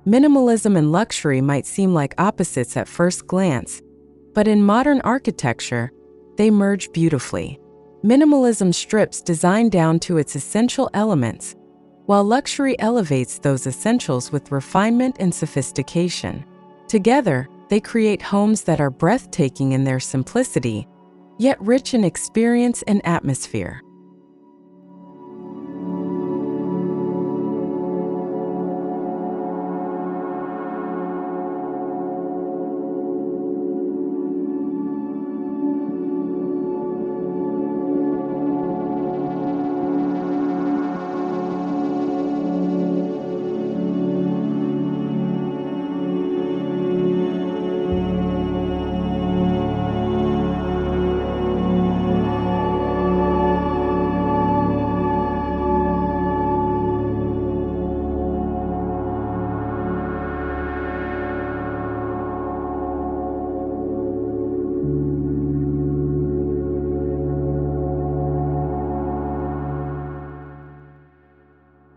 Minimalism and luxury might seem like opposites at first glance, but in modern architecture, they merge beautifully. Minimalism strips design down to its essential elements, while luxury elevates those essentials with refinement and sophistication. Together, they create homes that are breathtaking in their simplicity, yet rich in experience and atmosphere.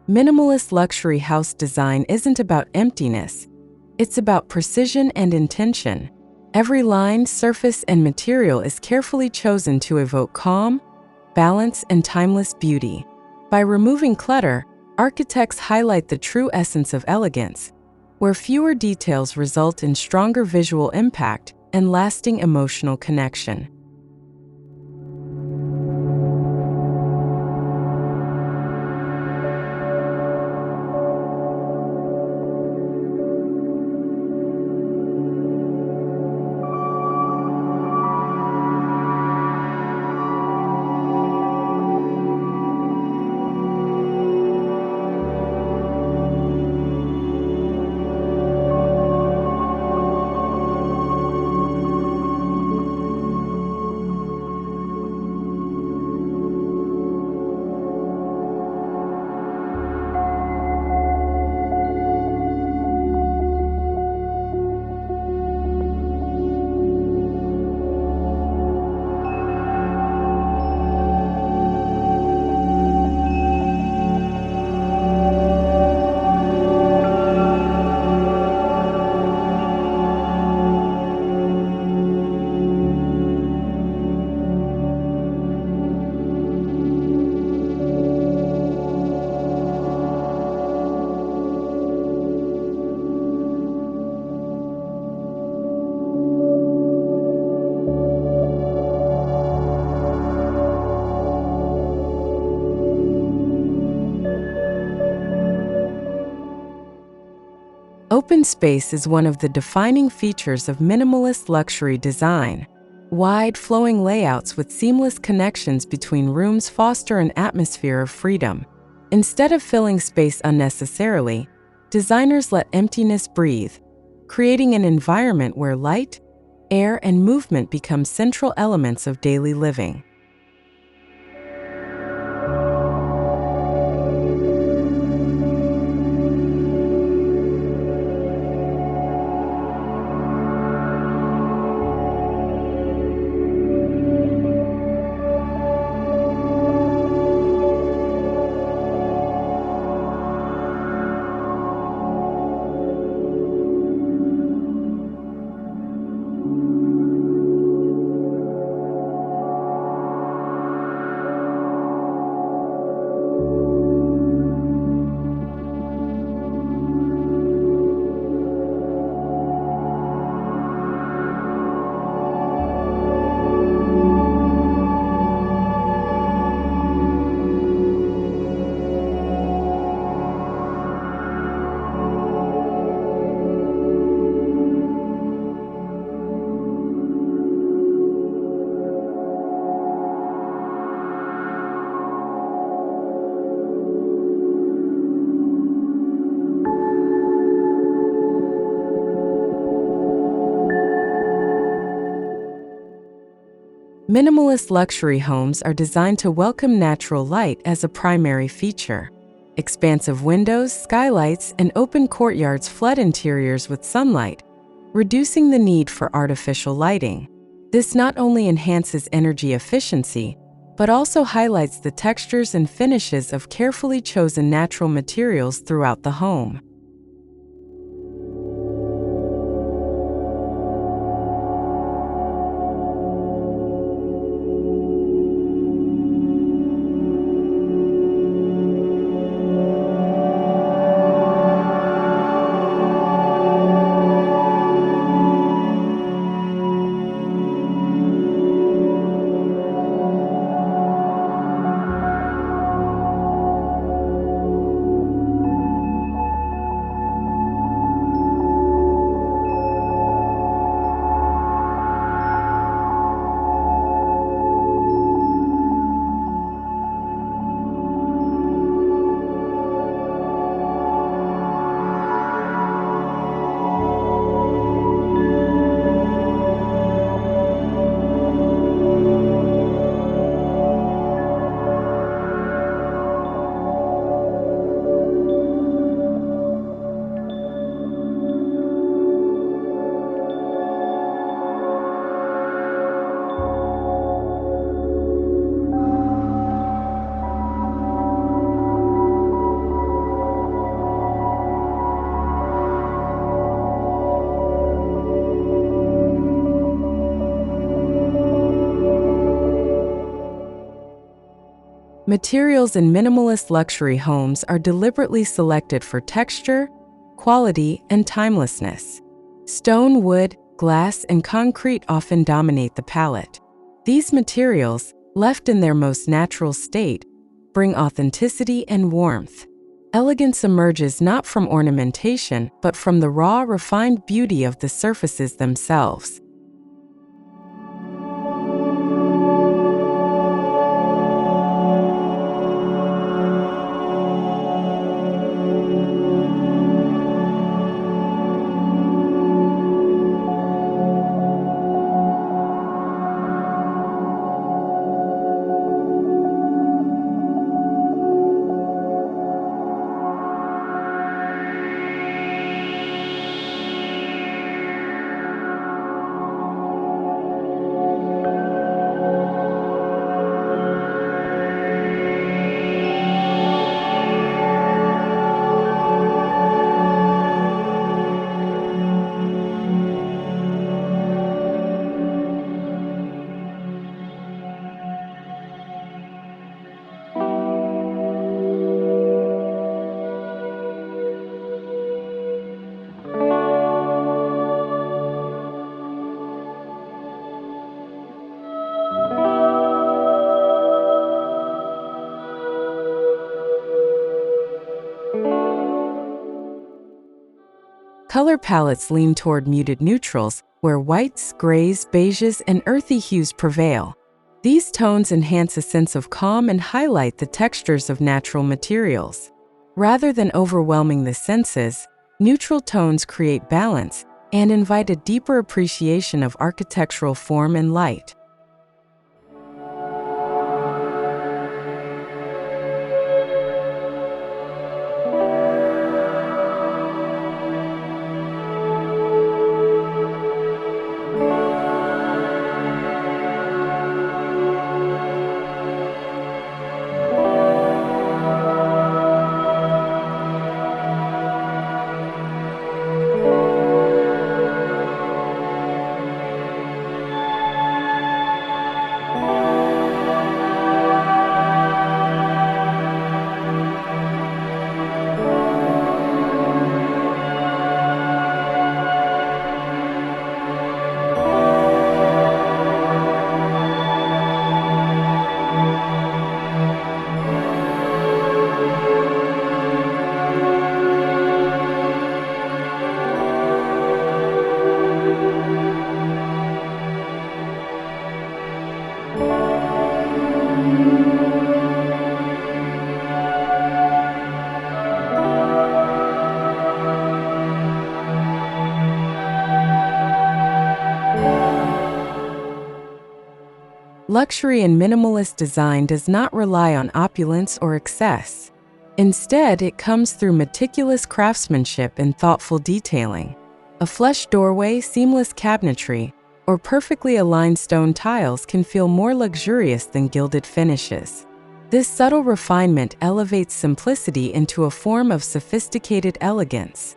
Minimalist luxury house design isn't about emptiness. It's about precision and intention. Every line, surface, and material is carefully chosen to evoke calm, balance, and timeless beauty. By removing clutter, architects highlight the true essence of elegance, where fewer details result in stronger visual impact and lasting emotional connection. Open space is one of the defining features of minimalist luxury design. Wide, flowing layouts with seamless connections between rooms foster an atmosphere of freedom. Instead of filling space unnecessarily, designers let emptiness breathe, creating an environment where light, air, and movement become central elements of daily living. Minimalist luxury homes are designed to welcome natural light as a primary feature. Expansive windows, skylights, and open courtyards flood interiors with sunlight, reducing the need for artificial lighting. This not only enhances energy efficiency, but also highlights the textures and finishes of carefully chosen natural materials throughout the home. Materials in minimalist luxury homes are deliberately selected for texture, quality, and timelessness. Stone, wood, glass, and concrete often dominate the palette. These materials, left in their most natural state, bring authenticity and warmth. Elegance emerges not from ornamentation, but from the raw, refined beauty of the surfaces themselves. Color palettes lean toward muted neutrals, where whites, grays, beiges, and earthy hues prevail. These tones enhance a sense of calm and highlight the textures of natural materials. Rather than overwhelming the senses, neutral tones create balance and invite a deeper appreciation of architectural form and light. Luxury in minimalist design does not rely on opulence or excess. Instead, it comes through meticulous craftsmanship and thoughtful detailing. A flush doorway, seamless cabinetry, or perfectly aligned stone tiles can feel more luxurious than gilded finishes. This subtle refinement elevates simplicity into a form of sophisticated elegance.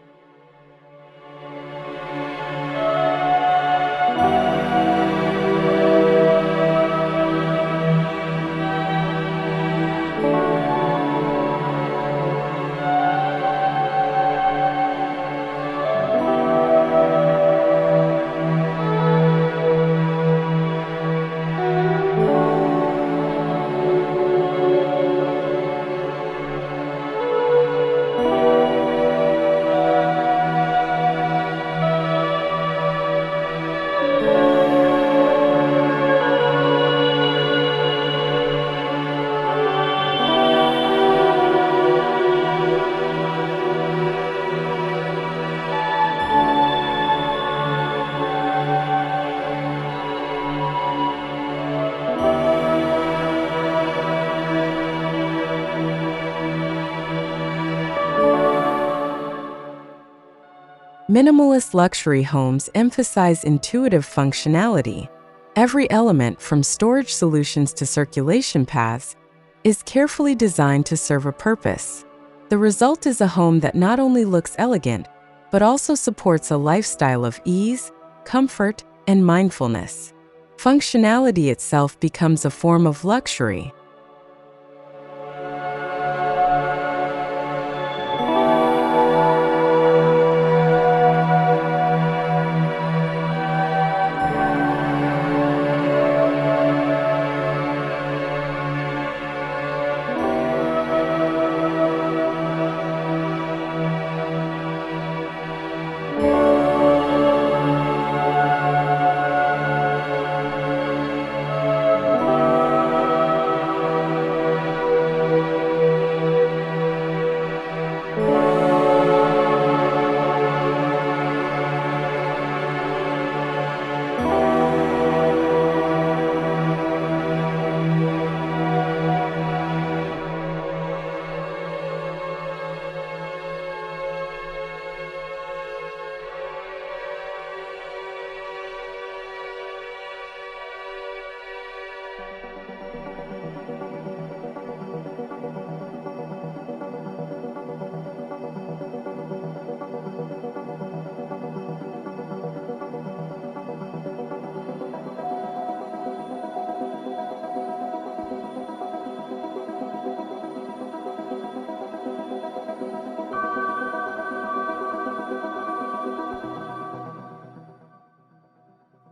Minimalist luxury homes emphasize intuitive functionality. Every element, from storage solutions to circulation paths, is carefully designed to serve a purpose. The result is a home that not only looks elegant, but also supports a lifestyle of ease, comfort, and mindfulness. Functionality itself becomes a form of luxury.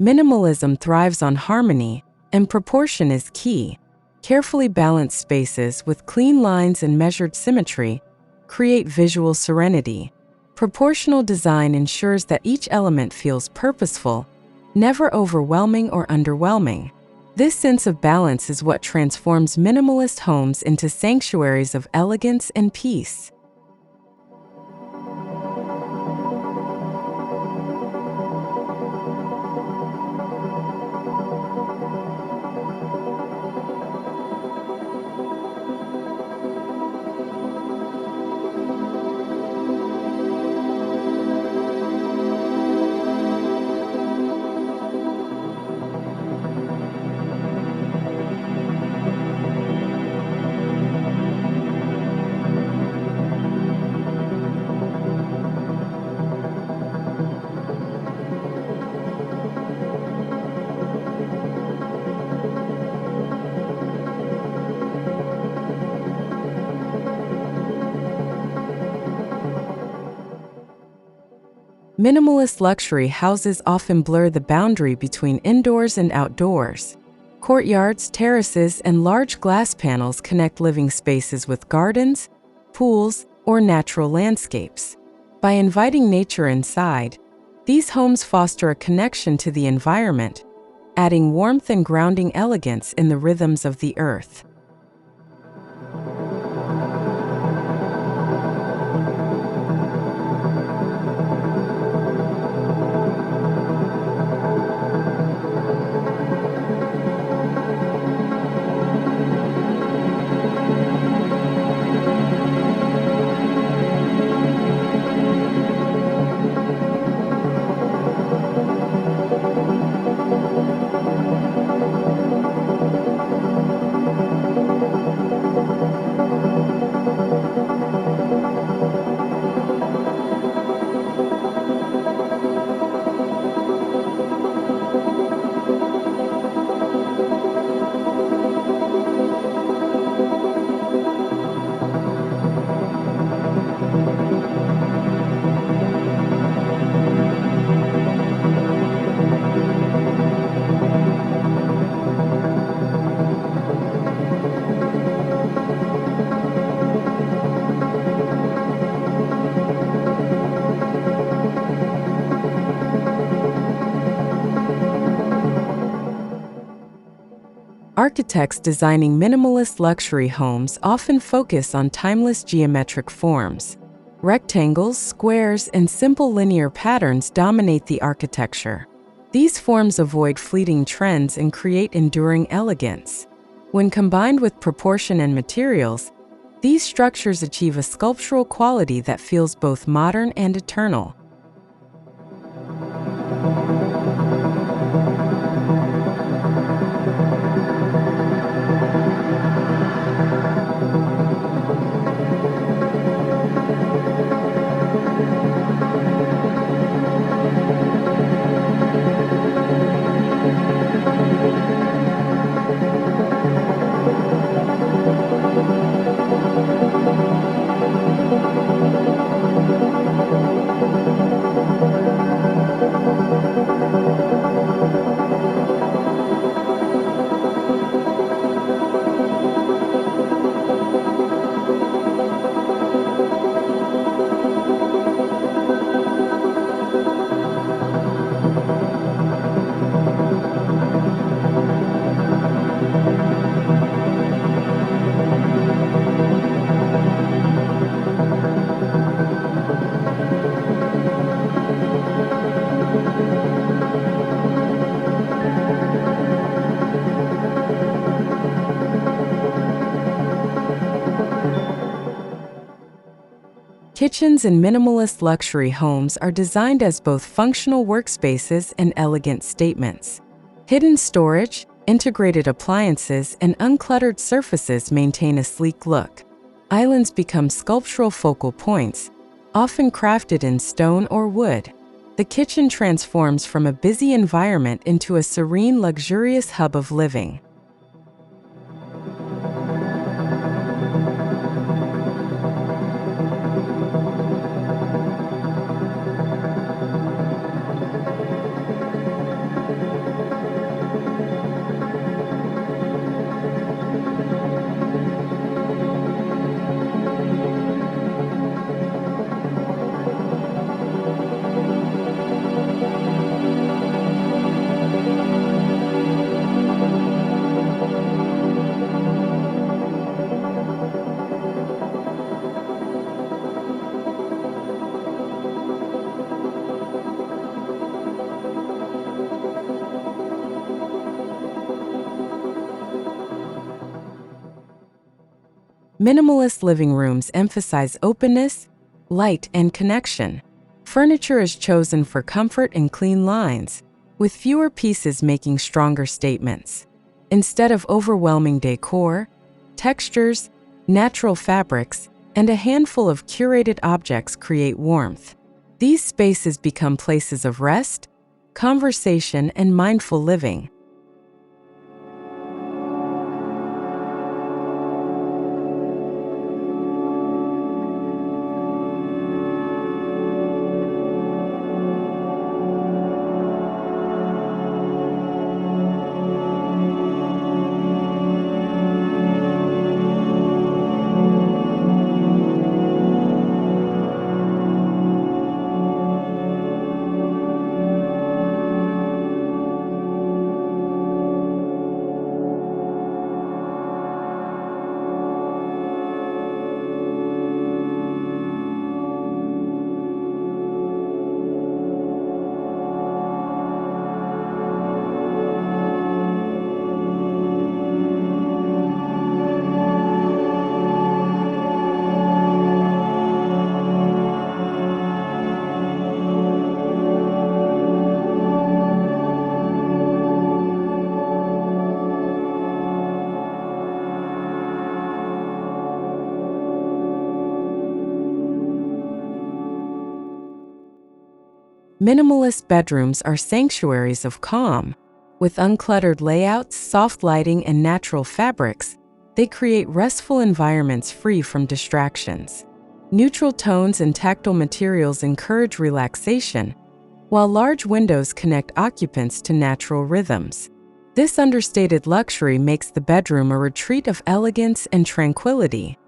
Minimalism thrives on harmony, and proportion is key. Carefully balanced spaces with clean lines and measured symmetry create visual serenity. Proportional design ensures that each element feels purposeful, never overwhelming or underwhelming. This sense of balance is what transforms minimalist homes into sanctuaries of elegance and peace. Minimalist luxury houses often blur the boundary between indoors and outdoors. Courtyards, terraces, and large glass panels connect living spaces with gardens, pools, or natural landscapes. By inviting nature inside, these homes foster a connection to the environment, adding warmth and grounding elegance in the rhythms of the earth. Architects designing minimalist luxury homes often focus on timeless geometric forms. Rectangles, squares, and simple linear patterns dominate the architecture. These forms avoid fleeting trends and create enduring elegance. When combined with proportion and materials, these structures achieve a sculptural quality that feels both modern and eternal. Kitchens in minimalist luxury homes are designed as both functional workspaces and elegant statements. Hidden storage, integrated appliances, and uncluttered surfaces maintain a sleek look. Islands become sculptural focal points, often crafted in stone or wood. The kitchen transforms from a busy environment into a serene, luxurious hub of living. Minimalist living rooms emphasize openness, light, and connection. Furniture is chosen for comfort and clean lines, with fewer pieces making stronger statements. Instead of overwhelming decor, textures, natural fabrics, and a handful of curated objects create warmth. These spaces become places of rest, conversation, and mindful living. Minimalist bedrooms are sanctuaries of calm. With uncluttered layouts, soft lighting, and natural fabrics, they create restful environments free from distractions. Neutral tones and tactile materials encourage relaxation, while large windows connect occupants to natural rhythms. This understated luxury makes the bedroom a retreat of elegance and tranquility.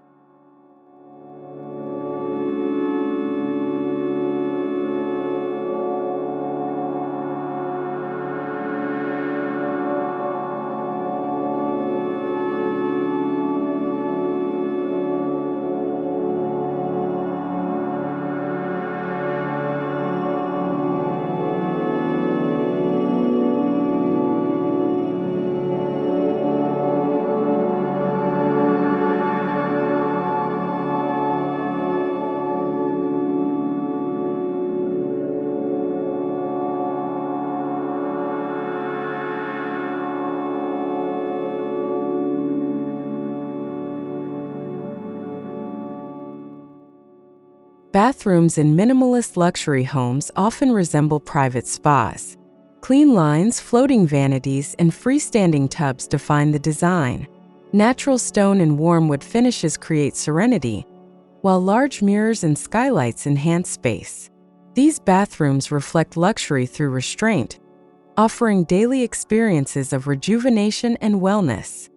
Bathrooms in minimalist luxury homes often resemble private spas. Clean lines, floating vanities, and freestanding tubs define the design. Natural stone and warm wood finishes create serenity, while large mirrors and skylights enhance space. These bathrooms reflect luxury through restraint, offering daily experiences of rejuvenation and wellness.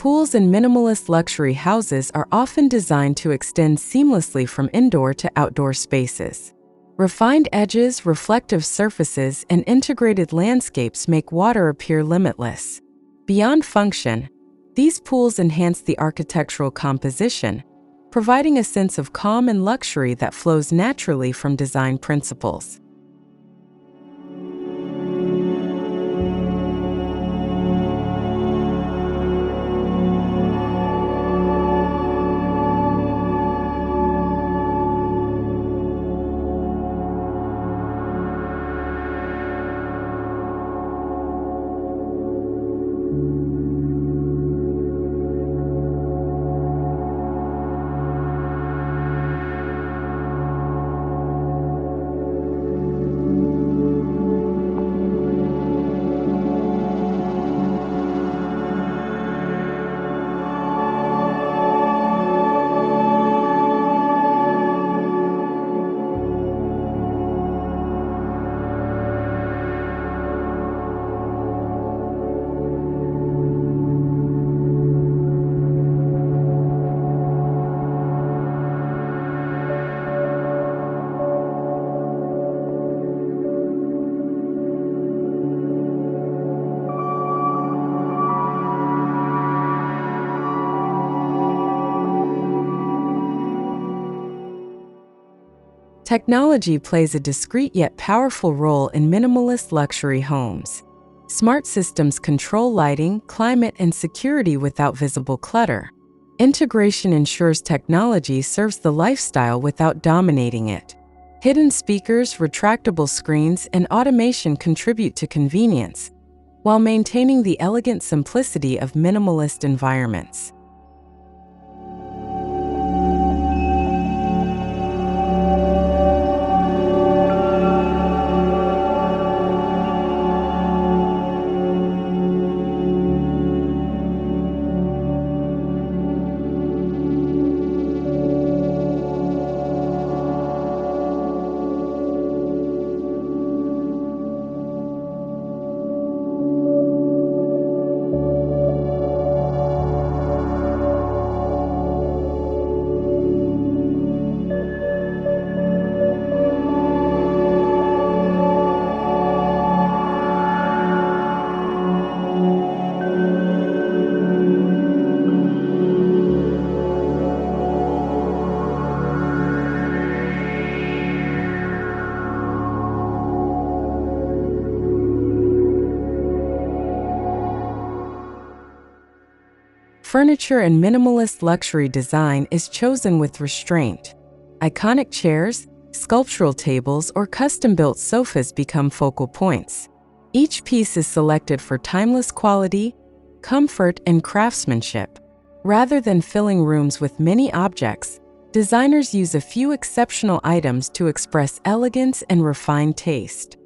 Pools in minimalist luxury houses are often designed to extend seamlessly from indoor to outdoor spaces. Refined edges, reflective surfaces, and integrated landscapes make water appear limitless. Beyond function, these pools enhance the architectural composition, providing a sense of calm and luxury that flows naturally from design principles. Technology plays a discreet yet powerful role in minimalist luxury homes. Smart systems control lighting, climate, and security without visible clutter. Integration ensures technology serves the lifestyle without dominating it. Hidden speakers, retractable screens, and automation contribute to convenience, while maintaining the elegant simplicity of minimalist environments. Furniture in minimalist luxury design is chosen with restraint. Iconic chairs, sculptural tables, or custom-built sofas become focal points. Each piece is selected for timeless quality, comfort, and craftsmanship. Rather than filling rooms with many objects, designers use a few exceptional items to express elegance and refined taste.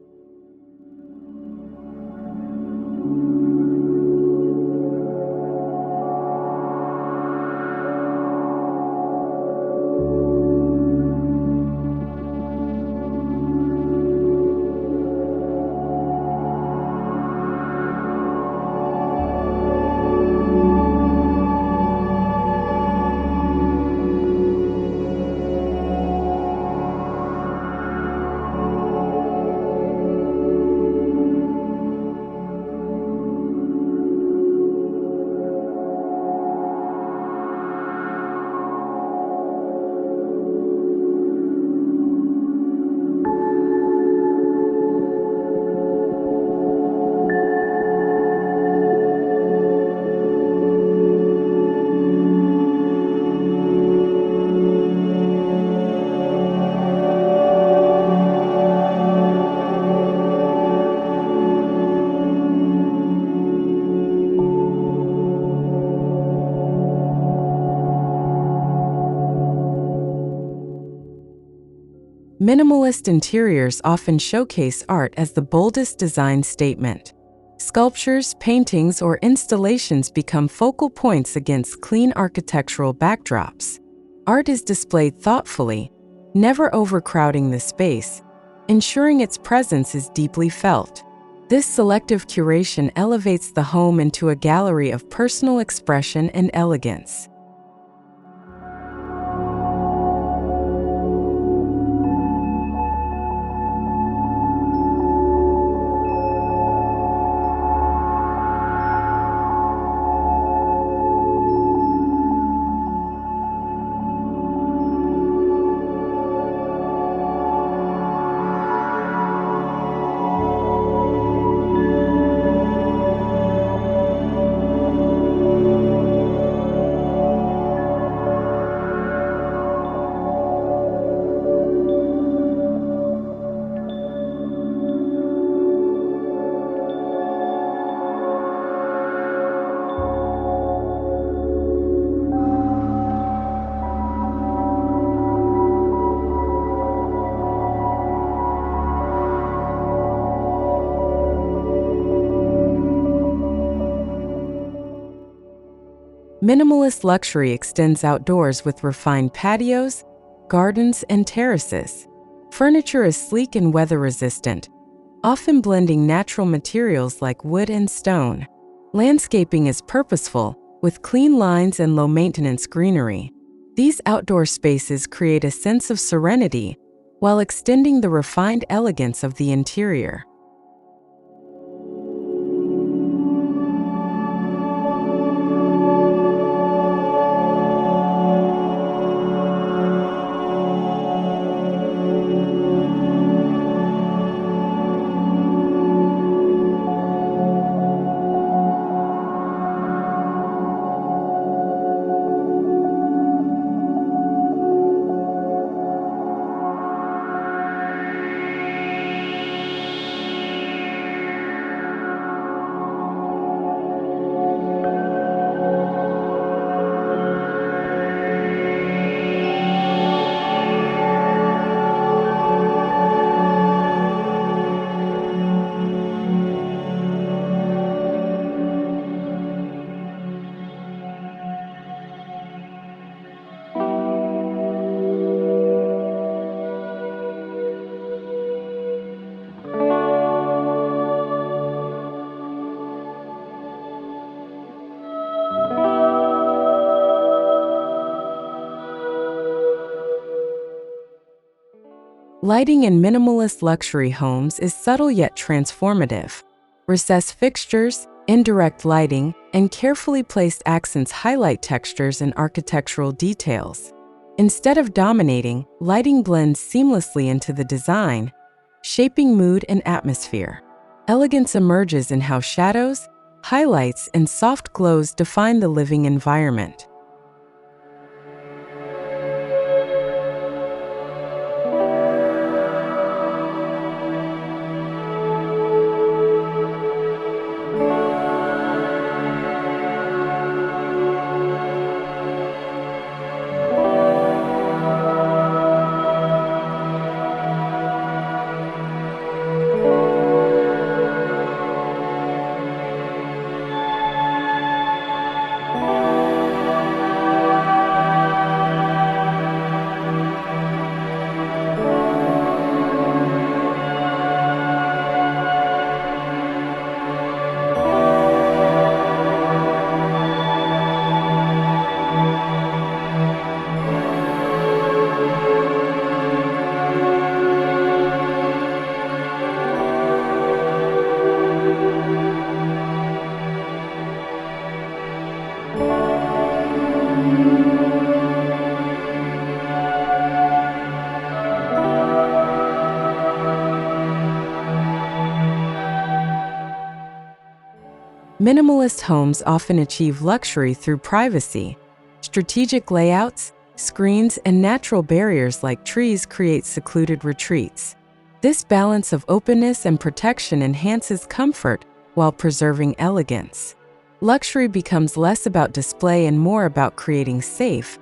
Minimalist interiors often showcase art as the boldest design statement. Sculptures, paintings, or installations become focal points against clean architectural backdrops. Art is displayed thoughtfully, never overcrowding the space, ensuring its presence is deeply felt. This selective curation elevates the home into a gallery of personal expression and elegance. Minimalist luxury extends outdoors with refined patios, gardens, and terraces. Furniture is sleek and weather-resistant, often blending natural materials like wood and stone. Landscaping is purposeful, with clean lines and low-maintenance greenery. These outdoor spaces create a sense of serenity while extending the refined elegance of the interior. Lighting in minimalist luxury homes is subtle yet transformative. Recessed fixtures, indirect lighting, and carefully placed accents highlight textures and architectural details. Instead of dominating, lighting blends seamlessly into the design, shaping mood and atmosphere. Elegance emerges in how shadows, highlights, and soft glows define the living environment. Minimalist homes often achieve luxury through privacy. Strategic layouts, screens, and natural barriers like trees create secluded retreats. This balance of openness and protection enhances comfort while preserving elegance. Luxury becomes less about display and more about creating safe,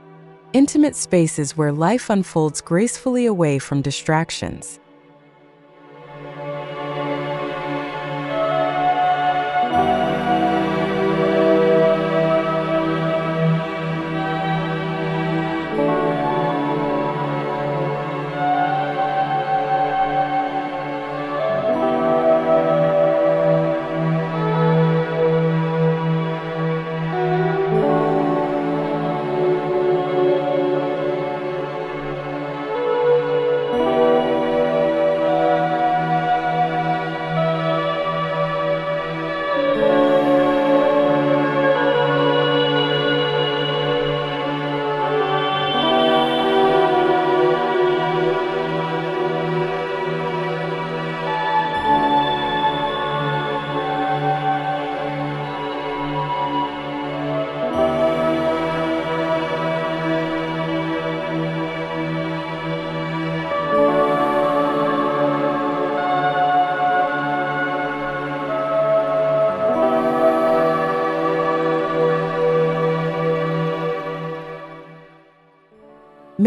intimate spaces where life unfolds gracefully away from distractions.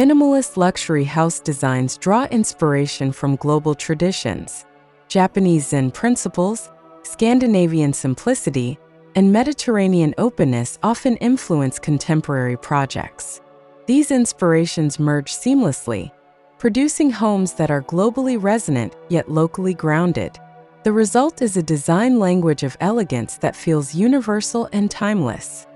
Minimalist luxury house designs draw inspiration from global traditions. Japanese Zen principles, Scandinavian simplicity, and Mediterranean openness often influence contemporary projects. These inspirations merge seamlessly, producing homes that are globally resonant yet locally grounded. The result is a design language of elegance that feels universal and timeless.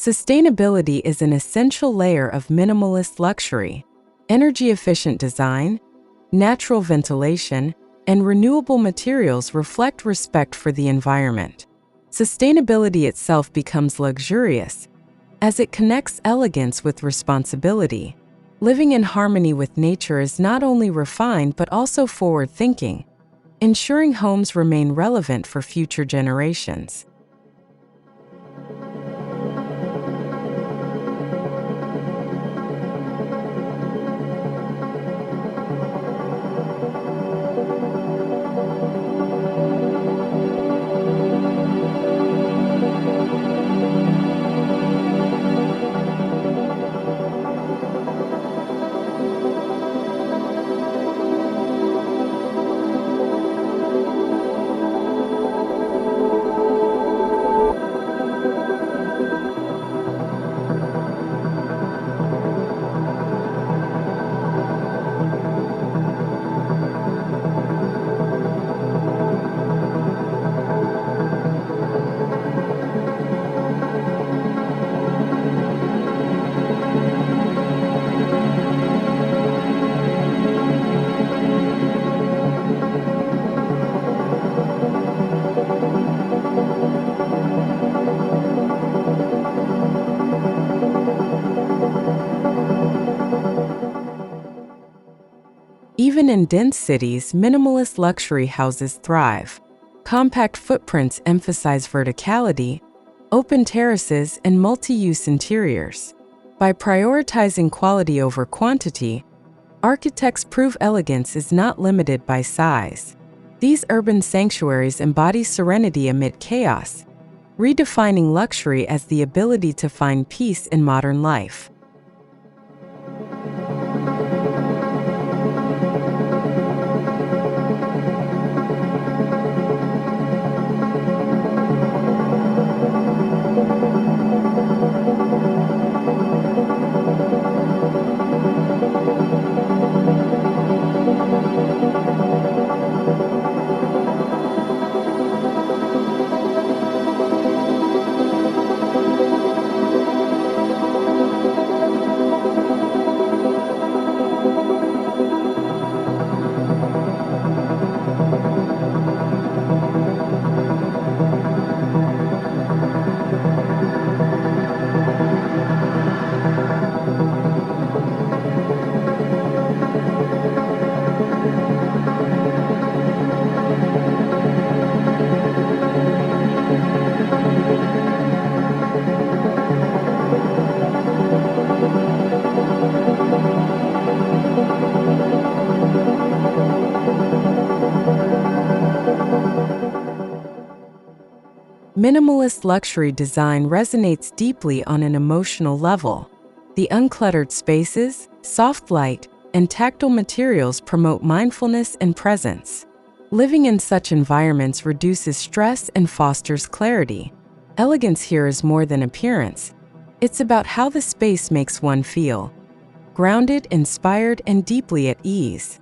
Sustainability is an essential layer of minimalist luxury. Energy-efficient design, natural ventilation, and renewable materials reflect respect for the environment. Sustainability itself becomes luxurious as it connects elegance with responsibility. Living in harmony with nature is not only refined but also forward-thinking, ensuring homes remain relevant for future generations. Even in dense cities, minimalist luxury houses thrive. Compact footprints emphasize verticality, open terraces, and multi-use interiors. By prioritizing quality over quantity, architects prove elegance is not limited by size. These urban sanctuaries embody serenity amid chaos, redefining luxury as the ability to find peace in modern life. Minimalist luxury design resonates deeply on an emotional level. The uncluttered spaces, soft light, and tactile materials promote mindfulness and presence. Living in such environments reduces stress and fosters clarity. Elegance here is more than appearance. It's about how the space makes one feel grounded, inspired, and deeply at ease.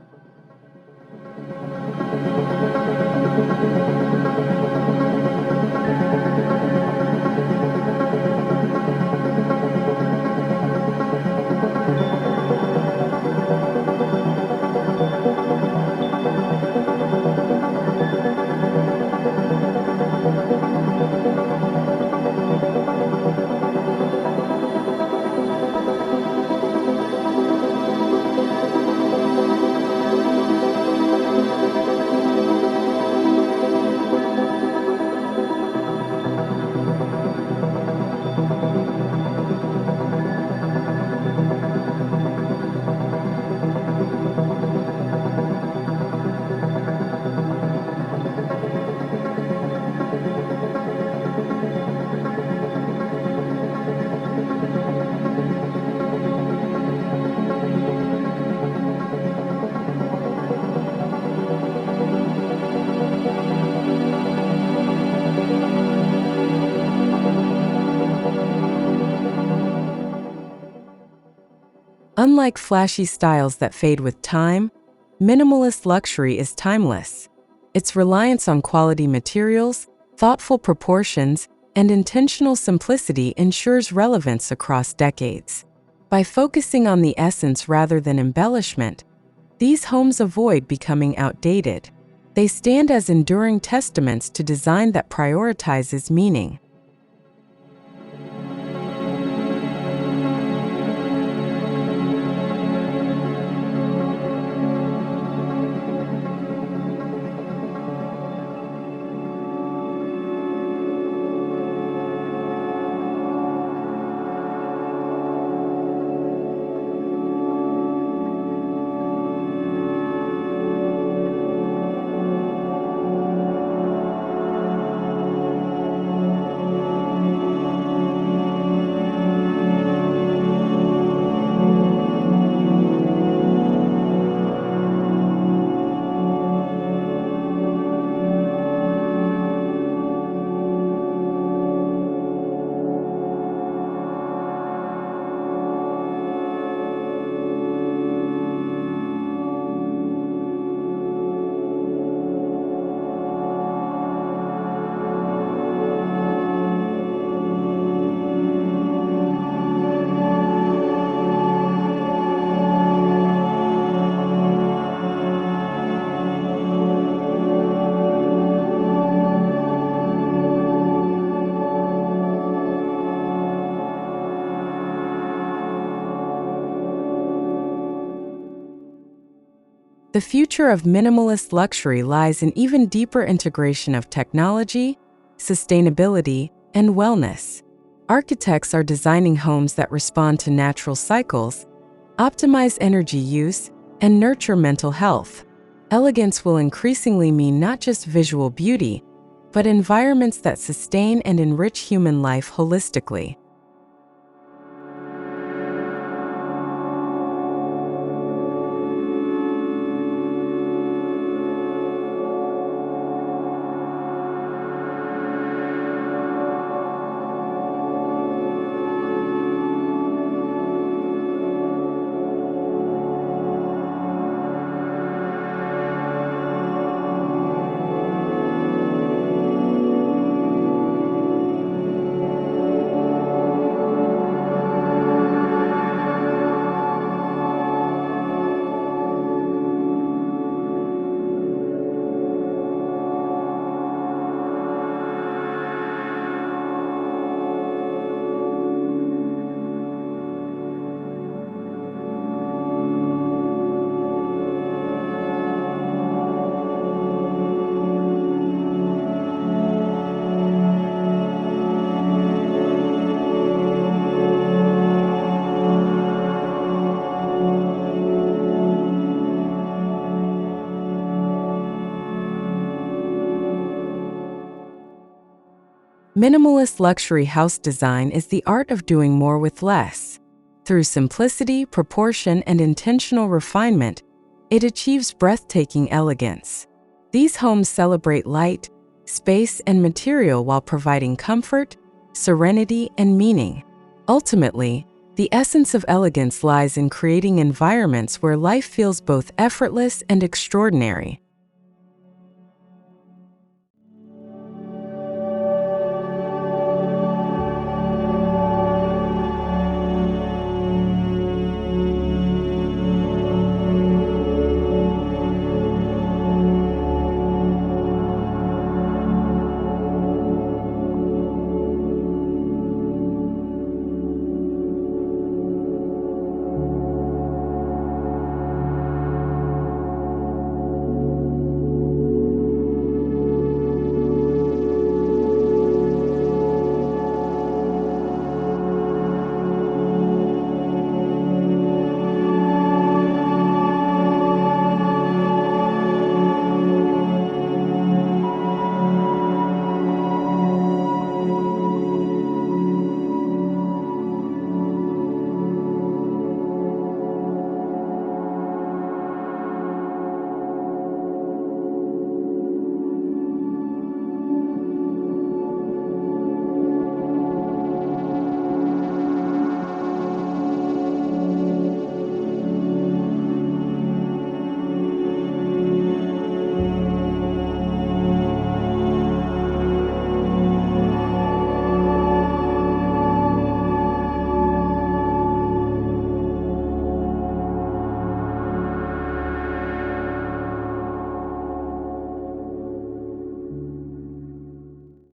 Unlike flashy styles that fade with time, minimalist luxury is timeless. Its reliance on quality materials, thoughtful proportions, and intentional simplicity ensures relevance across decades. By focusing on the essence rather than embellishment, these homes avoid becoming outdated. They stand as enduring testaments to design that prioritizes meaning. The future of minimalist luxury lies in even deeper integration of technology, sustainability, and wellness. Architects are designing homes that respond to natural cycles, optimize energy use, and nurture mental health. Elegance will increasingly mean not just visual beauty, but environments that sustain and enrich human life holistically. Minimalist luxury house design is the art of doing more with less. Through simplicity, proportion, and intentional refinement, it achieves breathtaking elegance. These homes celebrate light, space, and material while providing comfort, serenity, and meaning. Ultimately, the essence of elegance lies in creating environments where life feels both effortless and extraordinary.